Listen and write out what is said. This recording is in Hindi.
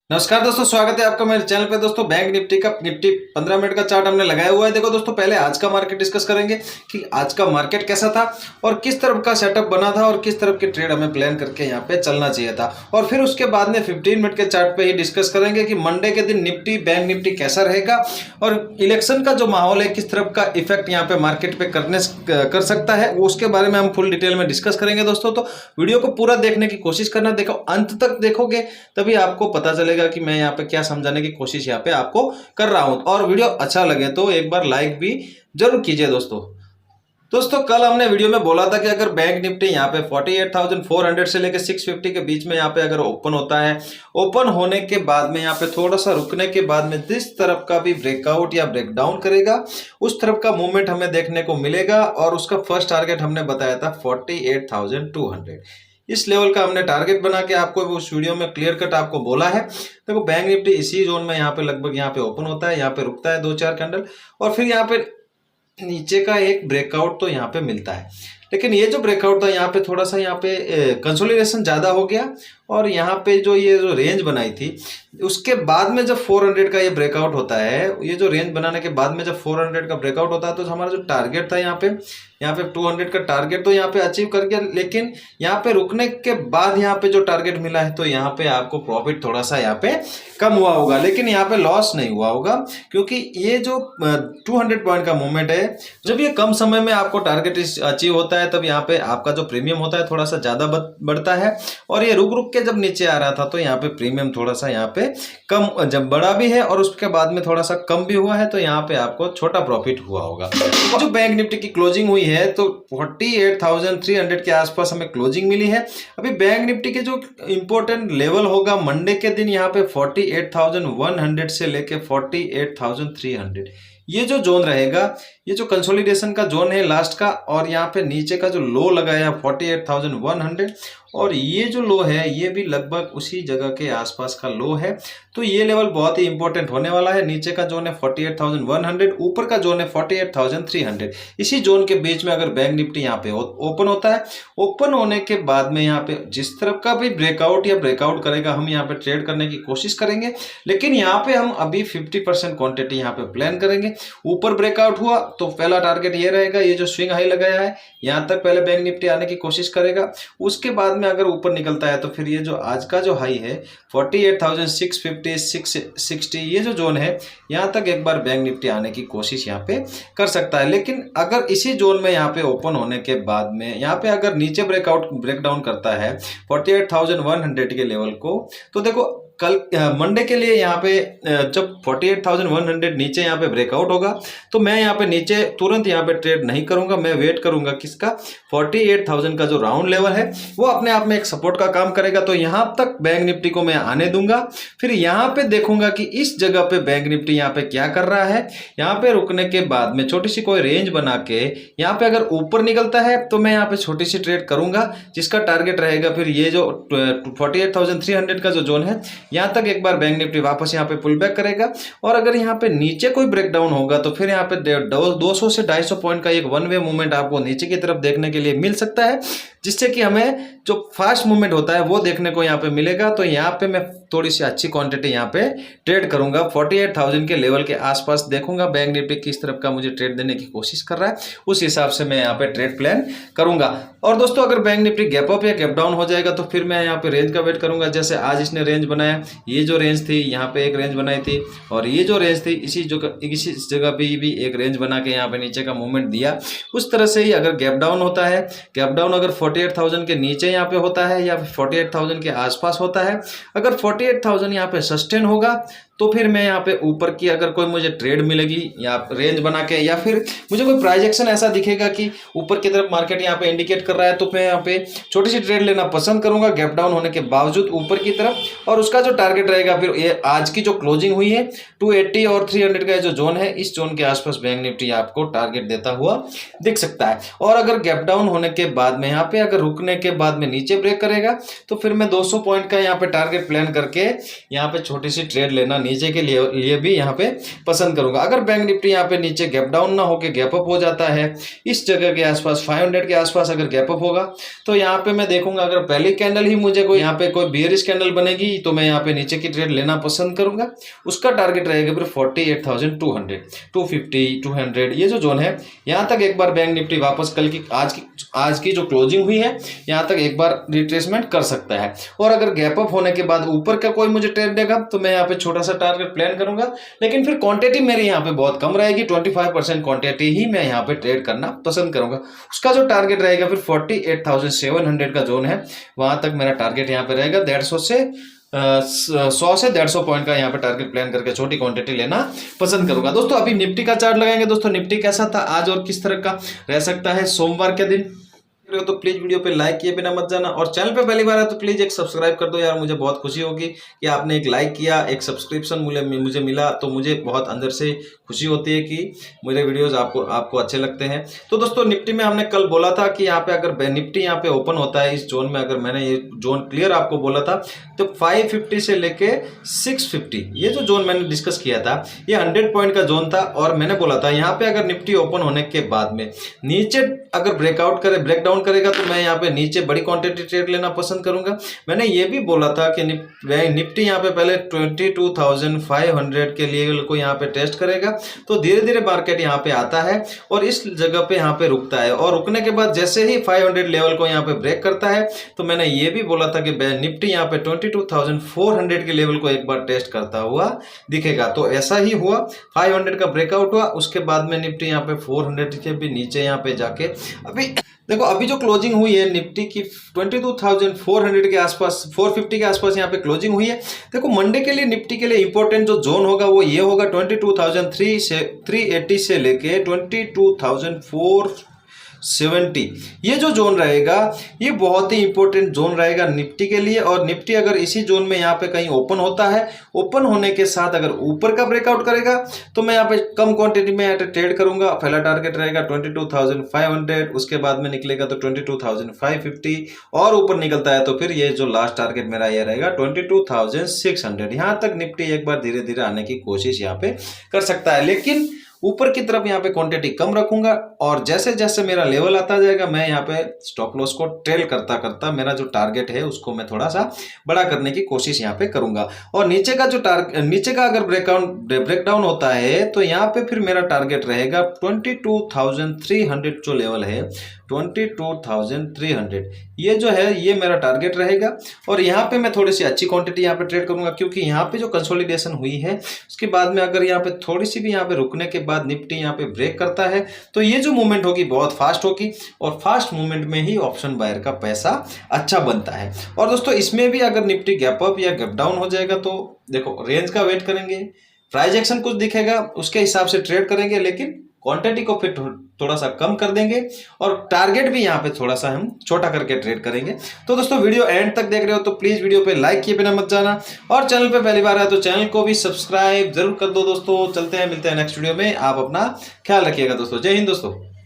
नमस्कार दोस्तों, स्वागत है आपका मेरे चैनल पे। दोस्तों बैंक निफ्टी का 15 मिनट का चार्ट हमने लगाया हुआ है। देखो दोस्तों, पहले आज का मार्केट डिस्कस करेंगे कि आज का मार्केट कैसा था और किस तरफ का सेटअप बना था और किस तरफ के ट्रेड हमें प्लान करके यहाँ पे चलना चाहिए था। और फिर उसके बाद में 15 मिनट के चार्ट पे ही डिस्कस करेंगे कि मंडे के दिन निफ्टी बैंक निफ्टी कैसा रहेगा और इलेक्शन का जो माहौल है किस तरफ का इफेक्ट यहाँ पे मार्केट पे कर सकता है, उसके बारे में हम फुल डिटेल में डिस्कस करेंगे। दोस्तों तो वीडियो को पूरा देखने की कोशिश करना, देखो अंत तक देखोगे तभी आपको पता चलेगा कि मैं यहाँ पे क्या समझाने की कोशिश यहाँ पे आपको कर रहा हूं। और वीडियो अच्छा लगे तो एक बार लाइक भी जरूर कीजिए। दोस्तों कल हमने वीडियो में बोला था कि अगर बैंक निफ्टी यहाँ पे 48,400 से लेकर 650 के बीच में यहाँ पे अगर ओपन होता है, ओपन होने के बाद में यहाँ पे थोड़ा सा रुकने के बाद में जिस तरफ का भी ब्रेकआउट या ब्रेकडाउन करेगा उस तरफ का मूवमेंट हमें देखने को मिलेगा। और उसका फर्स्ट टारगेट हमने बताया था 48,200। इस लेवल का हमने टारगेट बना के आपको उस वीडियो में क्लियर कट आपको बोला है। देखो बैंक निफ्टी इसी जोन में यहाँ पे लगभग यहाँ पे ओपन होता है, यहाँ पे रुकता है 2-4 कैंडल और फिर यहाँ पे नीचे का एक ब्रेकआउट तो यहाँ पे मिलता है। लेकिन ये जो ब्रेकआउट था यहाँ पे थोड़ा सा यहाँ पे कंसोलिडेशन ज़्यादा हो गया और यहाँ पे ये जो रेंज बनाई थी उसके बाद में जब 400 का ये ब्रेकआउट होता है, ये जो रेंज बनाने के बाद में जब 400 का ब्रेकआउट होता है तो हमारा जो टारगेट था यहाँ पे 200 का टारगेट तो यहाँ पे अचीव कर गया। लेकिन यहाँ पे रुकने के बाद यहाँ पे जो टारगेट मिला है तो यहाँ पे आपको प्रॉफिट थोड़ा सा यहाँ पे कम हुआ होगा, लेकिन यहाँ पे लॉस नहीं हुआ होगा क्योंकि ये जो 200 पॉइंट का मूवमेंट है, जब ये कम समय में आपको टारगेट अचीव होता है तब यहाँ पे आपका जो प्रीमियम होता है थोड़ा सा ज्यादा बढ़ता है। और ये रुक रुक के जब नीचे आ रहा था तो यहाँ पे प्रीमियम थोड़ा सा यहाँ पे कम जब बड़ा भी है और उसके बाद में थोड़ा सा कम भी हुआ है तो यहाँ पे आपको छोटा प्रॉफिट हुआ होगा। जो बैंक निफ्टी की क्लोजिंग हुई है तो 48,300 के आसपास हमें क्लोजिंग मिली है। अभी बैंक निफ्टी के जो इंपॉर्टेंट लेवल होगा मंडे के दिन यहाँ पे 48,100 से लेके 48,300 ये जो जोन रहेगा, ये जो कंसोलिडेशन का जोन है लास्ट का। और यहाँ पे नीचे का जो लो लगाया 48,100 और ये जो लो है ये भी लगभग उसी जगह के आसपास का लो है। तो ये लेवल बहुत ही इंपॉर्टेंट होने वाला है। नीचे का जोन है 48,100, ऊपर का जोन है 48,300। इसी जोन के बीच में अगर बैंक निफ्टी यहाँ पे ओपन होता है, ओपन होने के बाद में यहाँ पे जिस तरफ का भी ब्रेकआउट या ब्रेकआउट करेगा हम यहाँ पे ट्रेड करने की कोशिश करेंगे। लेकिन यहाँ पे हम अभी 50% क्वांटिटी यहाँ पे प्लान करेंगे। ऊपर ब्रेकआउट हुआ तो पहला टारगेट ये रहेगा, ये जो स्विंग हाई लगाया है यहाँ तक पहले बैंक निफ्टी आने की कोशिश करेगा। उसके बाद में अगर ऊपर निकलता है तो फिर ये जो आज का जो हाई है 48,650 660 ये जो जोन है यहाँ तक एक बार बैंक निफ्टी आने की कोशिश यहाँ पे कर सकता है। लेकिन अगर इसी जोन में यहाँ पे ओपन होने के बाद में यहाँ पे अगर नीचे ब्रेकडाउन करता है 48,100 के लेवल को, तो देखो कल मंडे के लिए यहाँ पे जब 48,100 नीचे यहाँ पे ब्रेकआउट होगा तो मैं यहाँ पे नीचे तुरंत यहाँ पे ट्रेड नहीं करूंगा। मैं वेट करूंगा किसका, 48,000 का जो राउंड लेवल है वो अपने आप में एक सपोर्ट का काम करेगा। तो यहाँ तक बैंक निफ्टी को मैं आने दूंगा, फिर यहाँ पे देखूंगा कि इस जगह पे बैंक निफ्टी यहाँ पे क्या कर रहा है। यहाँ पे रुकने के बाद में छोटी सी कोई रेंज बना के यहाँ पे अगर ऊपर निकलता है तो मैं यहाँ पे छोटी सी ट्रेड करूंगा जिसका टारगेट रहेगा फिर ये जो 48,300 का जो जोन है यहाँ तक एक बार बैंक निफ्टी वापस यहाँ पे पुल बैक करेगा। और अगर यहाँ पे नीचे कोई ब्रेकडाउन होगा तो फिर यहाँ पे 200 से 250 पॉइंट का एक वन वे मूवमेंट आपको नीचे की तरफ देखने के लिए मिल सकता है, जिससे कि हमें जो फास्ट मूवमेंट होता है वो देखने को यहाँ पे मिलेगा। तो यहाँ पे मैं थोड़ी सी अच्छी क्वांटिटी यहाँ पे ट्रेड करूंगा। 48,000 के लेवल के आसपास देखूंगा बैंक निफ्टी किस तरफ का मुझे ट्रेड देने की कोशिश कर रहा है, उस हिसाब से मैं यहाँ पे ट्रेड प्लान करूंगा। और दोस्तों अगर बैंक निफ्टी गैप अप या गैप डाउन हो जाएगा तो फिर मैं यहाँ पे रेंज का वेट करूंगा। जैसे आज इसने रेंज बनाया, ये जो रेंज थी यहाँ पे एक रेंज बनाई थी और ये जो रेंज थी इसी जगह पे भी एक रेंज बना के यहाँ पे नीचे का मूवमेंट दिया। उस तरह से ही अगर गैप डाउन होता है, गैप डाउन अगर 48,000 के नीचे यहाँ पे होता है या 48,000 के आसपास होता है, अगर 48,000 यहाँ पे सस्टेन होगा तो फिर मैं यहाँ पे ऊपर की अगर कोई मुझे ट्रेड मिलेगी या रेंज बना के या फिर मुझे कोई प्राइस एक्शन ऐसा दिखेगा कि ऊपर की तरफ मार्केट यहाँ पे इंडिकेट कर रहा है तो मैं यहाँ पे छोटी सी ट्रेड लेना पसंद करूंगा गैप डाउन होने के बावजूद ऊपर की तरफ। और उसका जो टारगेट रहेगा फिर ये आज की जो क्लोजिंग हुई है 280 और 300 का जो जोन है, इस जोन के आसपास बैंक निफ्टी आपको टारगेट देता हुआ दिख सकता है। और अगर गैप डाउन होने के बाद में यहाँ पे अगर रुकने के बाद में नीचे ब्रेक करेगा तो फिर मैं 200 पॉइंट का यहाँ पे टारगेट प्लान करके यहाँ पे छोटी सी ट्रेड लेना नीचे के लिए भी यहाँ पे पसंद करूंगा। अगर बैंक निफ्टी यहाँ पे नीचे गैप डाउन ना होकर गैप अप हो जाता है इस जगह के आसपास 500 के आसपास अगर गैप अप होगा तो यहाँ पे मैं देखूंगा अगर पहली कैंडल ही मुझे कोई यहाँ पे कोई बियरिश कैंडल बनेगी तो मैं यहाँ पे नीचे की ट्रेड लेना पसंद करूंगा। उसका टारगेट रहेगा फिर 48,200, 250, 200 ये जो जोन है यहाँ तक एक बार बैंक निफ्टी वापस कल की आज की जो क्लोजिंग हुई है यहाँ तक एक बार रिट्रेसमेंट कर सकता है। और अगर गैप अप होने के बाद ऊपर का कोई मुझे ट्रेड देगा तो मैं यहाँ पे छोटा सा टारगेट प्लान करूंगा, लेकिन फिर क्वांटिटी मेरी यहाँ पे बहुत कम रहेगी, 25% क्वांटिटी ही मैं यहाँ पे ट्रेड करना पसंद करूंगा। उसका जो टारगेट रहेगा फिर 48,700 का जोन है वहां तक मेरा टारगेट यहाँ पे रहेगा। 150 से 100 से 150 पॉइंट का यहाँ पे टारगेट प्लान करके छोटी क्वांटिटी लेना पसंद करूंगा। दोस्तों अभी निफ्टी का चार्ट लगाएंगे। दोस्तों निफ्टी कैसा था आज और किस तरह का रह सकता है सोमवार के दिन, तो प्लीज वीडियो पे लाइक किए बिना मत जाना, और चैनल पे पहली बार है तो प्लीज एक सब्सक्राइब कर दो यार, मुझे बहुत खुशी होगी कि आपने एक लाइक किया, एक सब्सक्रिप्शन मुझे मिला तो मुझे बहुत अंदर से खुशी होती है कि मेरे वीडियोस आपको अच्छे लगते हैं। तो दोस्तों निफ्टी में हमने कल बोला था कि यहाँ पे अगर निफ्टी यहाँ पे ओपन होता है इस जोन में, अगर मैंने ये जोन क्लियर आपको बोला था तो 550 से लेके 650 ये जो जोन मैंने डिस्कस किया था ये 100 पॉइंट का जोन था। और मैंने बोला था यहाँ पे अगर निफ्टी ओपन होने के बाद में नीचे अगर ब्रेकडाउन करेगा तो मैं यहाँ पे नीचे बड़ी क्वांटिटी ट्रेड लेना पसंद करूंगा। मैंने ये भी बोला था कि निफ्टी यहाँ पे पहले 22,500 के लेवल को यहाँ पे टेस्ट करेगा तो धीरे धीरे मार्केट यहाँ पे आता है और इस जगह पे यहाँ पे रुकता है, और रुकने के बाद जैसे ही 500 लेवल को यहाँ पे ब्रेक करता है तो मैंने ये भी बोला था कि निफ्टी यहाँ पे 22,400 के लेवल को एक बार टेस्ट करता हुआ दिखेगा। तो ऐसा ही हुआ, 500 का ब्रेकआउट हुआ, उसके बाद में निफ्टी यहाँ पे 400 के भी नीचे यहाँ पे जाके अभी जो क्लोजिंग हुई है निफ्टी की 22,400 के आसपास 450 के आसपास यहाँ पे क्लोजिंग हुई है। देखो मंडे के लिए निफ्टी के लिए इंपॉर्टेंट जो जोन होगा वो ये होगा 22,380 से लेके 22,470 ये जो जोन रहेगा ये बहुत ही इंपॉर्टेंट जोन रहेगा निफ्टी के लिए। और निफ्टी अगर इसी जोन में यहाँ पे कहीं ओपन होता है, ओपन होने के साथ अगर ऊपर का ब्रेकआउट करेगा तो मैं यहाँ पे कम क्वांटिटी में यहाँ पे ट्रेड करूंगा। पहला टारगेट रहेगा 22,500, उसके बाद में निकलेगा तो 22,550, और ऊपर निकलता है तो फिर ये जो लास्ट टारगेट मेरा ये रहेगा 22,600। यहाँ तक निफ्टी एक बार धीरे धीरे आने की कोशिश यहाँ पे कर सकता है, लेकिन ऊपर की तरफ यहाँ पे क्वांटिटी कम रखूंगा, और जैसे जैसे मेरा लेवल आता जाएगा मैं यहाँ पे स्टॉप लॉस को ट्रेल करता करता मेरा जो टारगेट है उसको मैं थोड़ा सा बड़ा करने की कोशिश यहाँ पे करूंगा। और नीचे का अगर ब्रेकडाउन होता है तो यहाँ पे फिर मेरा टारगेट रहेगा 22,300 जो लेवल है 22,300 ये जो है ये मेरा टारगेट रहेगा। और यहाँ पे मैं थोड़ी सी अच्छी क्वांटिटी यहाँ पे ट्रेड करूंगा, क्योंकि यहाँ पे जो कंसोलिडेशन हुई है उसके बाद में अगर यहाँ पे थोड़ी सी भी यहाँ पे रुकने के बाद निफ्टी यहाँ पे ब्रेक करता है तो ये जो मूवमेंट होगी बहुत फास्ट होगी, और फास्ट मूवमेंट में ही ऑप्शन बायर का पैसा अच्छा बनता है। और दोस्तों इसमें भी अगर निफ्टी गैप अप या गैप डाउन हो जाएगा तो देखो रेंज का वेट करेंगे, प्राइस एक्शन कुछ दिखेगा उसके हिसाब से ट्रेड करेंगे, लेकिन क्वांटिटी को फिर थोड़ा सा कम कर देंगे और टारगेट भी यहाँ पे थोड़ा सा हम छोटा करके ट्रेड करेंगे। तो दोस्तों वीडियो एंड तक देख रहे हो तो प्लीज वीडियो पे लाइक किए बिना मत जाना, और चैनल पे पहली बार है तो चैनल को भी सब्सक्राइब जरूर कर दो। दोस्तों चलते हैं, मिलते हैं नेक्स्ट वीडियो में, आप अपना ख्याल रखिएगा दोस्तों। जय हिंद दोस्तों।